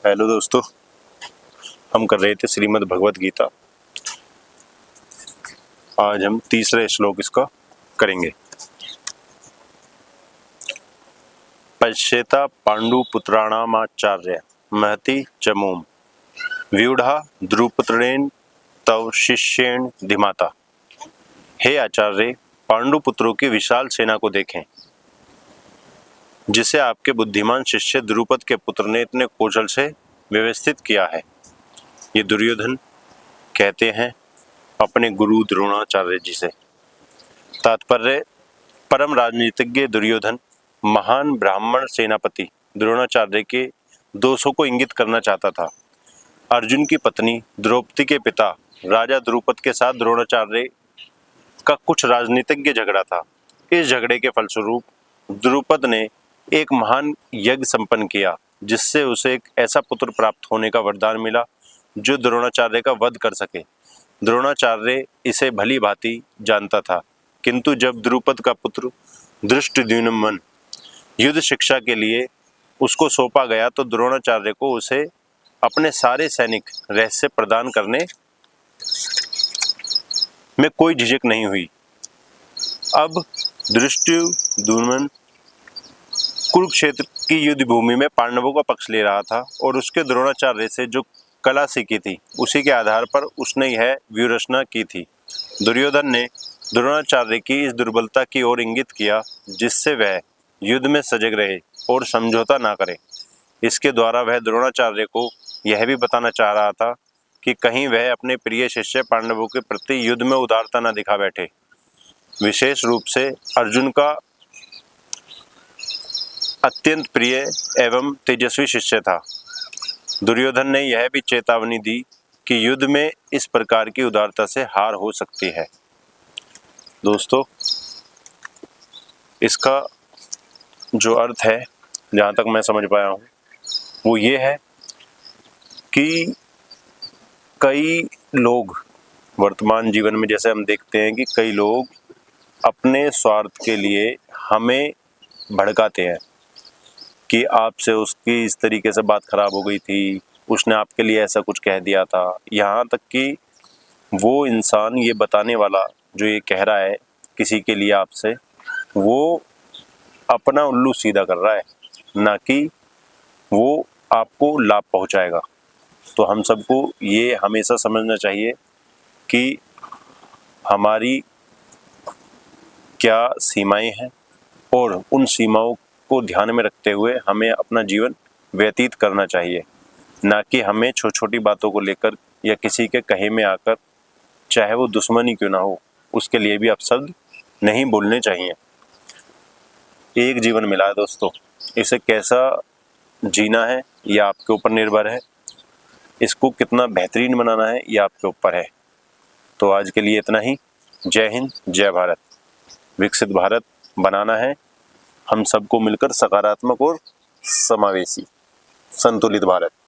Hello दोस्तों, हम कर रहे थे श्रीमद् भगवत गीता। आज हम तीसरे श्लोक इसका करेंगे। पश्येता पांडुपुत्राणामाचार्य महति चमूम व्यूढ़ा द्रुपत्रेण तव शिष्येण धीमाता। हे आचार्य, पांडुपुत्रों की विशाल सेना को देखें, जिसे आपके बुद्धिमान शिष्य द्रुपद के पुत्र ने इतने कौशल से व्यवस्थित किया है। ये दुर्योधन कहते हैं अपने गुरु द्रोणाचार्य जी से। तात्पर्य: परम राजनीतिज्ञ दुर्योधन महान ब्राह्मण सेनापति द्रोणाचार्य के दोषों को इंगित करना चाहता था। अर्जुन की पत्नी द्रौपदी के पिता राजा द्रुपद के साथ द्रोणाचार्य का कुछ राजनीतिज्ञ झगड़ा था। इस झगड़े के फलस्वरूप द्रुपद ने एक महान यज्ञ संपन्न किया, जिससे उसे एक ऐसा पुत्र प्राप्त होने का वरदान मिला जो द्रोणाचार्य का वध कर सके। द्रोणाचार्य इसे भली भांति जानता था, किंतु जब द्रुपद का पुत्र धृष्टद्युम्न युद्ध शिक्षा के लिए उसको सौंपा गया तो द्रोणाचार्य को उसे अपने सारे सैनिक रहस्य प्रदान करने में कोई झिझक नहीं हुई। अब धृष्टद्युम्न कुरुक्षेत्र की युद्ध भूमि में पांडवों का पक्ष ले रहा था और उसके द्रोणाचार्य से जो कला सीखी थी उसी के आधार पर उसने यह व्यूहरचना की थी। दुर्योधन ने द्रोणाचार्य की इस दुर्बलता की ओर इंगित किया, जिससे वह युद्ध में सजग रहे और समझौता ना करे। इसके द्वारा वह द्रोणाचार्य को यह भी बताना चाह रहा था कि कहीं वह अपने प्रिय शिष्य पांडवों के प्रति युद्ध में उदारता न दिखा बैठे। विशेष रूप से अर्जुन का अत्यंत प्रिय एवं तेजस्वी शिष्य था। दुर्योधन ने यह भी चेतावनी दी कि युद्ध में इस प्रकार की उदारता से हार हो सकती है। दोस्तों, इसका जो अर्थ है, जहाँ तक मैं समझ पाया हूँ, वो ये है कि कई लोग वर्तमान जीवन में, जैसे हम देखते हैं कि कई लोग अपने स्वार्थ के लिए हमें भड़काते हैं कि आपसे उसकी इस तरीके से बात खराब हो गई थी, उसने आपके लिए ऐसा कुछ कह दिया था। यहाँ तक कि वो इंसान ये बताने वाला जो ये कह रहा है किसी के लिए आपसे, वो अपना उल्लू सीधा कर रहा है, ना कि वो आपको लाभ पहुँचाएगा। तो हम सबको ये हमेशा समझना चाहिए कि हमारी क्या सीमाएं हैं और उन सीमाओं को ध्यान में रखते हुए हमें अपना जीवन व्यतीत करना चाहिए, ना कि हमें छोटी छोटी बातों को लेकर या किसी के कहे में आकर, चाहे वो दुश्मन ही क्यों ना हो, उसके लिए भी अपशब्द नहीं बोलने चाहिए। एक जीवन मिला है दोस्तों, इसे कैसा जीना है ये आपके ऊपर निर्भर है। इसको कितना बेहतरीन बनाना है ये आपके ऊपर है। तो आज के लिए इतना ही। जय हिंद, जय भारत। विकसित भारत बनाना है हम सबको मिलकर, सकारात्मक और समावेशी संतुलित भारत।